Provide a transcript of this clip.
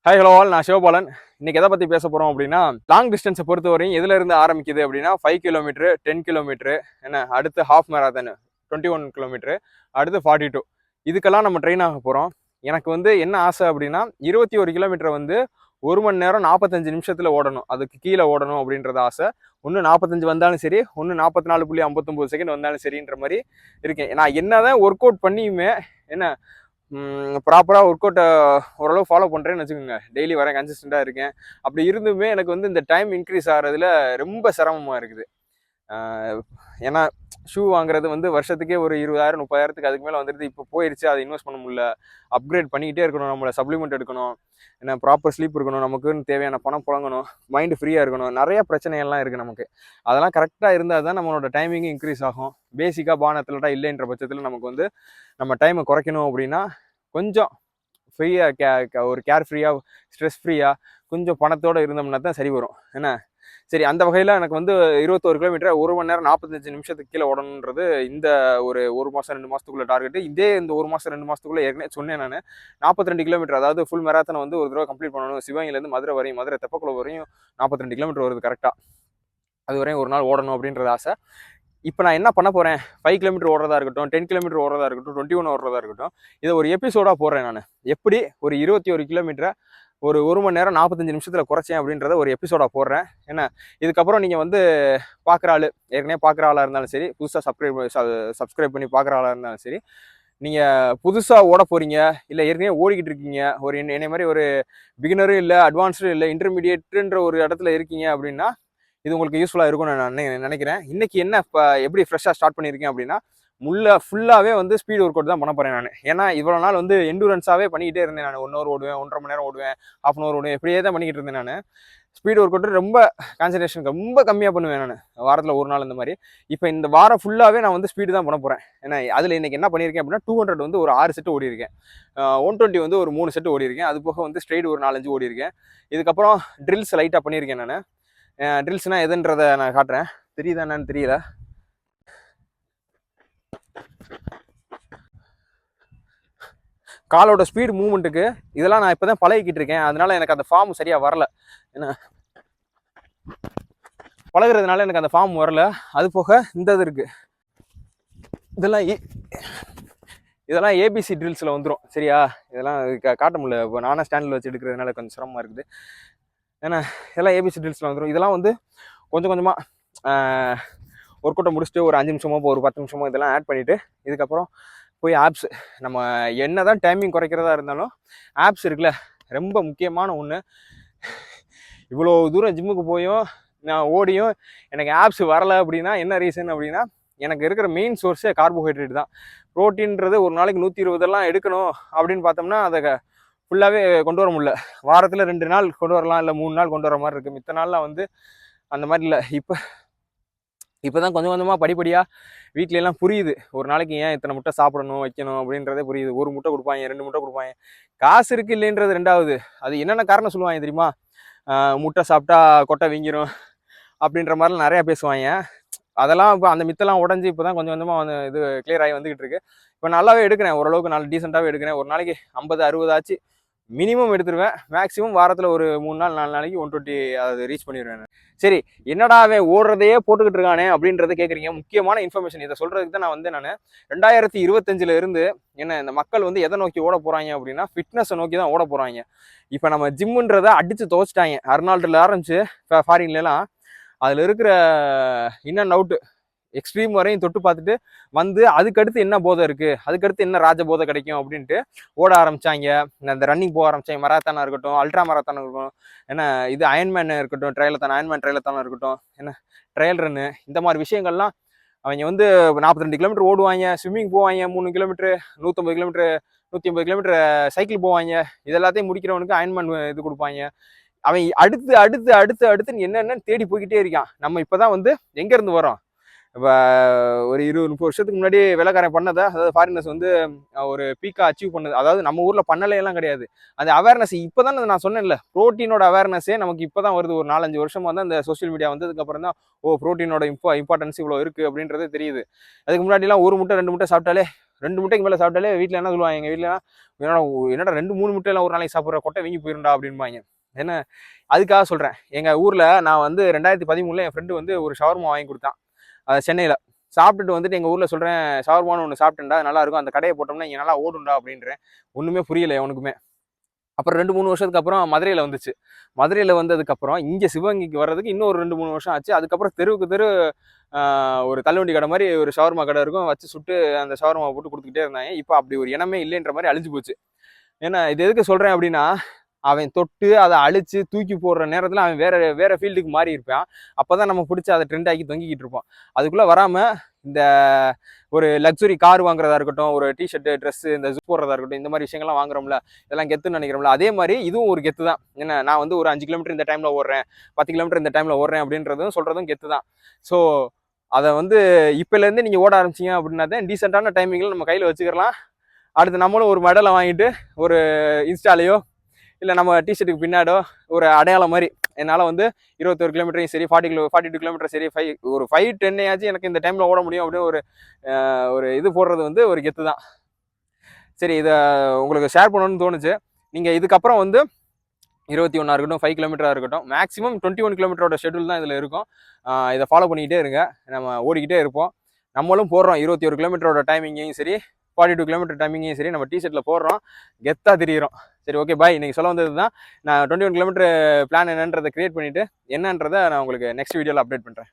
Hi hello all, நான் சிவபாலன். இன்னைக்கு எதை பற்றி பேச போகிறோம் அப்படின்னா, லாங் டிஸ்டன்ஸை பொறுத்த வரையும் எதுல இருந்து ஆரம்பிக்குது அப்படின்னா 5 கிலோமீட்டரு, 10 கிலோமீட்டரு, என்ன அடுத்து ஹாஃப் மேராத்தன் 21 கிலோமீட்டரு, அடுத்து 42. இதுக்கெல்லாம் நம்ம ட்ரெயின் ஆக போகிறோம். எனக்கு வந்து என்ன ஆசை அப்படின்னா 21 கிலோமீட்டரை வந்து 1 மணி நேரம் 45 நிமிஷத்தில் ஓடணும், அதுக்கு கீழே ஓடணும் அப்படின்றது ஆசை. ஒன்று 45 வந்தாலும் சரி, ஒன்று 44.59 செகண்ட் வந்தாலும் சரின்ற மாதிரி இருக்கேன். நான் என்னதான் ஒர்க் அவுட் பண்ணியுமே என்ன ப்ராப்பராக ஒர்க் அவுட்டை ஓரளவு ஃபாலோ பண்ணுறேன்னு வச்சுக்கோங்க. டெய்லி வரேன், கன்சிஸ்டண்ட்டாக இருக்கேன். அப்படி இருந்துமே எனக்கு வந்து இந்த டைம் இன்க்ரீஸ் ஆகிறதுல ரொம்ப சிரமமாக இருக்குது. ஏன்னா ஷூ வாங்குறது வந்து வருஷத்துக்கே ஒரு 20,000 30,000க்கு அதுக்கு மேலே வந்துடுது. இப்போ போயிடுச்சு, அதை இன்வெஸ்ட் பண்ண முடியல. அப்கிரேட் பண்ணிக்கிட்டே இருக்கணும், நம்மளை சப்ளிமெண்ட் எடுக்கணும், ஏன்னா ப்ராப்பர் ஸ்லீப் இருக்கணும், நமக்குன்னு தேவையான பணம் புழங்கணும், மைண்டு ஃப்ரீயாக இருக்கணும், நிறைய பிரச்சனைகள்லாம் இருக்குது நமக்கு. அதெல்லாம் கரெக்டாக இருந்தால் தான் நம்மளோட டைமிங்கும் இன்க்ரீஸ் ஆகும். பேசிக்காக பானத்தில்டா இல்லைன்ற பட்சத்தில் நமக்கு வந்து நம்ம டைமை குறைக்கணும் அப்படின்னா கொஞ்சம் ஃப்ரீயாக ஒரு கேர் ஃப்ரீயாக ஸ்ட்ரெஸ் ஃப்ரீயாக கொஞ்சம் பணத்தோடு இருந்தோம்னா தான் சரி வரும். என்ன சரி, அந்த வகையில் எனக்கு வந்து 21 கிலோமீட்டர் 1 மணி நேரம் 45 நிமிஷத்துக்கு கீழே ஓடணுன்றது இந்த ஒரு மாதம் 2 மாதத்துக்குள்ள டார்கெட்டு. இதே இந்த 1 மாதம் 2 மாதத்துக்குள்ளே ஏற்கனவே சொன்னேன் நான். 42 கிலோமீட்டர், அதாவது ஃபுல் மேராத்தனை வந்து ஒரு தடவை கம்ப்ளீட் பண்ணணும். சிவகங்கையிலேருந்து மதுரை வரையும், மதுரை தெப்பக்குளம் வரையும் 42 கிலோமீட்டர் வருது கரெக்டாக. அது வரையும் ஒரு நாள் ஓடணும் அப்படின்றது ஆசை. இப்போ நான் என்ன பண்ண போகிறேன், 5 கிலோமீட்டர் ஓடுறதா இருக்கட்டும், 10 கிலோமீட்டர் ஓடுறதா இருக்கட்டும், 21 ஓடுறதா இருக்கட்டும், இதை ஒரு எபிசோடாக போடுறேன் நான். எப்படி ஒரு 21 கிலோமீட்டரை ஒரு 1 மணி நேரம் 45 நிமிஷத்தில் குறைச்சேன் அப்படின்றத ஒரு எபிசோடாக போடுறேன். என்ன இதுக்கப்புறம் நீங்கள் வந்து பார்க்குற ஆள், ஏற்கனவே பார்க்குற ஆளாக இருந்தாலும் சரி, புதுசாக சப்ஸ்கிரைப் பண்ணி பார்க்குற ஆளாக இருந்தாலும் சரி, நீங்கள் புதுசாக ஓட போகிறீங்க, இல்லை ஏற்கனவே ஓடிக்கிட்டு இருக்கீங்க, ஒரு என்னை மாதிரி ஒரு பிகினரும் இல்லை, அட்வான்ஸ்டும் இல்லை, இன்டர்மீடியேட்டுன்ற ஒரு இடத்துல இருக்கீங்க அப்படின்னா இது உங்களுக்கு யூஸ்ஃபுல்லாக இருக்கும்னு நான் நினைக்கிறேன். இன்னைக்கு என்ன இப்போ எப்படி ஃப்ரெஷ்ஷாக ஸ்டார்ட் பண்ணியிருக்கேன் அப்படின்னா, ஃபுல்லாகவே வந்து ஸ்பீட் ஒர்க் அவுட் தான் பண்ண போகிறேன் நான். ஏன்னா இவ்வளோ நாள் வந்து எண்டூரன்ஸாகவே பண்ணிக்கிட்டே இருந்தேன் நான். 1 ஹவர் ஓடுவேன், 1.5 மணி நேரம் ஓடுவேன், ஹாஃப் அன் ஹவர் ஓடுவேன், இப்படியே தான் பண்ணிக்கிட்டு இருந்தேன் நான். ஸ்பீட் ஒர்க் அவுட் ரொம்ப கான்சன்ட்ரேஷன் ரொம்ப கம்மியாக பண்ணுவேன் நான், வாரத்தில் ஒரு நாள் இந்த மாதிரி. இப்போ இந்த வாரம் ஃபுல்லாகவே நான் வந்து ஸ்பீடு தான் பண்ண போகிறேன். ஏன்னா அதில் இன்றைக்கி என்ன பண்ணியிருக்கேன் அப்படின்னா 200 வந்து ஒரு 6 செட்டு ஓடி இருக்கேன், 120 வந்து ஒரு 3 செட்டு ஓடி இருக்கேன், அது போக வந்து ஸ்ட்ரெயிட் ஒரு 4-5 ஓடி இருக்கேன். இதுக்கப்புறம் ட்ரில்ஸ் லைட்டாக பண்ணியிருக்கேன் நான். ட்ரில்ஸ்னால் எதுன்றதை நான் காட்டுறேன், தெரியுதா என்னன்னு தெரியல. காலோட ஸ்பீடு மூவ்மெண்ட்டுக்கு இதெல்லாம் நான் இப்போ தான் பழகிக்கிட்டு இருக்கேன். அதனால எனக்கு அந்த ஃபார்ம் சரியாக வரல. ஏன்னா பழகிறதுனால எனக்கு அந்த ஃபார்ம் வரல. அது போக இந்த இது இருக்குது, இதெல்லாம் ஏபிசி ட்ரில்ஸில் வந்துடும். சரியா, இதெல்லாம் காட்ட முடியல, இப்போ நானே ஸ்டாண்டில் வச்சு எடுக்கிறதுனால கொஞ்சம் சிரமமாக இருக்குது. ஏன்னா இதெல்லாம் ஏபிசி ட்ரில்ஸில் வந்துடும். இதெல்லாம் வந்து கொஞ்சம் கொஞ்சமாக ஒர்க் அவுட்டை முடிச்சுட்டு ஒரு 5 நிமிஷமோ ஒரு 10 நிமிஷமோ இதெல்லாம் ஆட் பண்ணிவிட்டு இதுக்கப்புறம் போய் ஆப்ஸ், நம்ம என்ன தான் டைமிங் குறைக்கிறதா இருந்தாலும் ஆப்ஸ் இருக்குல்ல, ரொம்ப முக்கியமான ஒன்று. இவ்வளோ தூரம் ஜிம்முக்கு போயும் நான் ஓடியும் எனக்கு ஆப்ஸ் வரலை அப்படின்னா என்ன ரீசன் அப்படின்னா, எனக்கு இருக்கிற மெயின் சோர்ஸே கார்போஹைட்ரேட் தான். ப்ரோட்டீன்றது ஒரு நாளைக்கு 120 எடுக்கணும் அப்படின்னு பார்த்தோம்னா அதை ஃபுல்லாகவே கொண்டு வர முடியல. வாரத்தில் 2 நாள் கொண்டு வரலாம், இல்லை 3 நாள் கொண்டு வர மாதிரி இருக்குது. மித்த நாள்லாம் வந்து அந்த மாதிரி இல்லை. இப்போ தான் கொஞ்சம் கொஞ்சமாக படிப்படியாக வீட்லலாம் புரியுது, ஒரு நாளைக்கு ஏன் இத்தனை முட்டை சாப்பிடணும் வைக்கணும் அப்படின்றதே புரியுது. 1 முட்டை கொடுப்பாங்க, 2 முட்டை கொடுப்பாங்க. காசு இருக்குது இல்லைன்றது ரெண்டாவது. அது என்னென்ன காரணம் சொல்லுவாங்க தெரியுமா, முட்டை சாப்பிட்டா கொட்டை வீங்கிரும் அப்படின்ற மாதிரிலாம் நிறையா பேசுவாங்க. அதெல்லாம் இப்போ அந்த மித்தெல்லாம் உடஞ்சி இப்போ தான் கொஞ்சம் கொஞ்சமாக வந்து இது கிளியர் ஆகி வந்துக்கிட்டு இருக்கு. இப்போ நல்லாவே எடுக்கிறேன், ஓரளவுக்கு நல்ல டீசெண்டாகவே எடுக்கிறேன். ஒரு நாளைக்கு 50-60 ஆச்சு மினிமம் எடுத்துருவேன். மேக்ஸிமம் வாரத்தில் ஒரு 3 நாள் 4 நாளைக்கு 120 அது ரீச் பண்ணிடுவேன். சரி, என்னடா அவன் ஓடுறதையே போட்டுக்கிட்டு இருக்கானே அப்படின்றத கேட்குறீங்க. முக்கியமான இன்ஃபர்மேஷன் இதை சொல்கிறதுக்கு தான் நான் வந்து 2025 இருந்து என்ன இந்த மக்கள் வந்து எதை நோக்கி ஓட போகிறாங்க அப்படின்னா ஃபிட்னஸை நோக்கி தான் ஓட போகிறாங்க. இப்போ நம்ம ஜிம்முன்றதை அடித்து துவச்சிட்டாங்க. அர்னால்டில் ஆரம்பிச்சு ஃபாரின்லாம் அதில் இருக்கிற இன் அண்ட் அவுட்டு எக்ஸ்ட்ரீம் வரையும் தொட்டு பார்த்துட்டு வந்து அதுக்கடுத்து என்ன போதை இருக்குது, அதுக்கடுத்து என்ன ராஜ போதை கிடைக்கும் அப்படின்ட்டு ஓட ஆரம்பித்தாங்க. இந்த ரன்னிங் போக ஆரம்பித்தாங்க. மராத்தானாக இருக்கட்டும், அல்ட்ரா மராத்தானாக இருக்கட்டும், என்ன இது அயன்மேன் இருக்கட்டும், அயன்மேன் ட்ரையலத்தானாக இருக்கட்டும், என்ன ட்ரையல் ரன்னு, இந்த மாதிரி விஷயங்கள்லாம் அவங்க வந்து 42 கிலோமீட்டர் ஓடுவாங்க, ஸ்விம்மிங் போவாங்க, 3 கிலோமீட்டரு, 150 கிலோமீட்டரு, 150 கிலோமீட்டர் சைக்கிள் போவாங்க. இதெல்லாத்தையும் முடிக்கிறவனுக்கு அயன்மேன் இது கொடுப்பாங்க. அவன் அடுத்து அடுத்து அடுத்து அடுத்துன்னு என்னென்னு தேடி போய்கிட்டே இருக்கான். நம்ம இப்போ தான் வந்து எங்கேருந்து வரோம், இப்போ ஒரு 20-30 வருஷத்துக்கு முன்னாடி வெள்ளைக்காரன் பண்ணதை, அதாவது ஃபாரினர்ஸ் வந்து ஒரு பீக்காக அச்சீவ் பண்ணது, அதாவது நம்ம ஊரில் பண்ணலையெல்லாம் கிடையாது. அந்த அவேர்னஸ் இப்போ தான் நான் சொன்னேன்ல, ப்ரோட்டீனோட அவேர்னஸே நமக்கு இப்போ தான் வருது. ஒரு 4-5 வருஷமாக வந்து அந்த சோஷியல் மீடியா வந்ததுக்கப்புறம் தான் ப்ரோட்டீனோட இம்பார்ட்டன்ஸ் இவ்வளோ இருக்குது அப்படின்றதே தெரியுது. அதுக்கு முன்னாடிலாம் 1 முட்டை 2 முட்டை சாப்பிட்டாலே 2 முட்டைக்கு மேலே சாப்பிட்டாலே வீட்டில் என்ன சொல்லுவாங்க, எங்கள் வீட்டில் என்னடா 2-3 முட்டையெல்லாம் ஒரு நாளைக்கு சாப்பிட்ற, கொட்டை வீங்கி போயிருண்டா அப்படின்பாங்க. என்ன அதுக்காக சொல்கிறேன். எங்கள் ஊரில் நான் வந்து 2013 என் ஃப்ரெண்டு வந்து ஒரு ஷவர்மா வாங்கி கொடுத்தான், சென்னையில். சாப்பிட்டுட்டு வந்துட்டு எங்கள் ஊரில் சொல்கிறேன், ஷவர்மான்னு ஒன்று சாப்பிட்டேன்டா, நல்லாயிருக்கும், அந்த கடையை போட்டோம்னா இங்கே நல்லா ஓடுண்டா அப்படின்றேன். ஒன்றுமே புரியல அவனுக்குமே. அப்புறம் 2-3 வருஷத்துக்கு அப்புறம் மதுரையில் வந்துச்சு. மதுரையில் வந்ததுக்கப்புறம் இங்கே சிவகங்கைக்கு வர்றதுக்கு இன்னும் ஒரு 2-3 வருஷம் ஆச்சு. அதுக்கப்புறம் தெருவுக்கு தெரு ஒரு தள்ளுவண்டி கடை மாதிரி ஒரு ஷவர்மா கடை இருக்கும், வச்சு சுட்டு அந்த ஷவர்மா போட்டு கொடுத்துக்கிட்டே இருந்தாங்க. இப்போ அப்படி ஒரு இனமே இல்லைன்ற மாதிரி அழிஞ்சு போச்சு. ஏன்னா இது எதுக்கு சொல்கிறேன் அப்படின்னா, அவன் தொட்டு அதை அழிச்சு தூக்கி போடுற நேரத்தில் அவன் வேற வேற ஃபீல்டுக்கு மாறி இருப்பான். அப்போ தான் நம்ம பிடிச்சி அதை ட்ரெண்ட் ஆக்கி தொங்கிக்கிட்டு இருப்போம். அதுக்குள்ளே வராமல் இந்த ஒரு லக்ஸுரி கார் வாங்குறதா இருக்கட்டும், ஒரு டிஷர்ட்டு, ட்ரெஸ்ஸு, இந்த ஜிப் போடுறதா இருக்கட்டும், இந்த மாதிரி விஷயங்கள்லாம் வாங்குறோம்ல, இதெல்லாம் கெத்துன்னு நினைக்கிறோம்ல, அதே மாதிரி இதுவும் ஒரு கெத்து தான். என்ன, நான் வந்து ஒரு 5 கிலோமீட்டர் இந்த டைமில் ஓடுறேன், 10 கிலோமீட்டர் இந்த டைமில் ஓடுறேன் அப்படின்றதும் சொல்கிறதும் கெத்து தான். ஸோ அதை வந்து இப்போலேருந்து நீங்கள் ஓட ஆரம்பிச்சிங்க அப்படின்னா தான் டீசெண்டான டைமிங்கில் நம்ம கையில் வச்சுக்கலாம். அடுத்து நம்மளும் ஒரு மெடலை வாங்கிட்டு ஒரு இன்ஸ்டாலேயோ இல்லை நம்ம டிஷர்ட்டுக்கு பின்னாடோ ஒரு அடையாளம் மாதிரி, என்னால் வந்து 21 கிலோமீட்டரையும் சரி, 42 கிலோமீட்டர் சரி, 5-10 ஆச்சு எனக்கு இந்த டைமில் ஓட முடியும் அப்படின்னு ஒரு இது போடுறது வந்து ஒரு கெத்து தான். சரி, இதை உங்களுக்கு ஷேர் பண்ணணும்னு தோணுச்சு. நீங்கள் இதுக்கப்புறம் வந்து 21 இருக்கட்டும், 5 கிலோமீட்டராக இருக்கட்டும், மேக்ஸிமம் 21 கிலோமீட்டரோட ஷெட்யூல் தான் இதில் இருக்கும். இதை ஃபாலோ பண்ணிக்கிட்டே இருங்க, நம்ம ஓடிக்கிட்டே இருப்போம். நம்மளும் போடுறோம் 21 கிலோமீட்டரோட டைமிங்கையும் சரி, 42 கிலோமீட்டர் டைமிங்கையும் சரி, நம்ம டிஷர்ட்டில் போடுறோம், கெத்தாக தெரியுறோம். சரி, ஓகே, பாய். இன்றைக்கி சொல்ல வந்தது தான். நான் 21 கிலோமீட்டர் பிளான் என்னன்றதை க்ரியேட் பண்ணிவிட்டு என்னன்றதை நான் உங்களுக்கு நெக்ஸ்ட் வீடியோவில் அப்டேட் பண்ணுறேன்.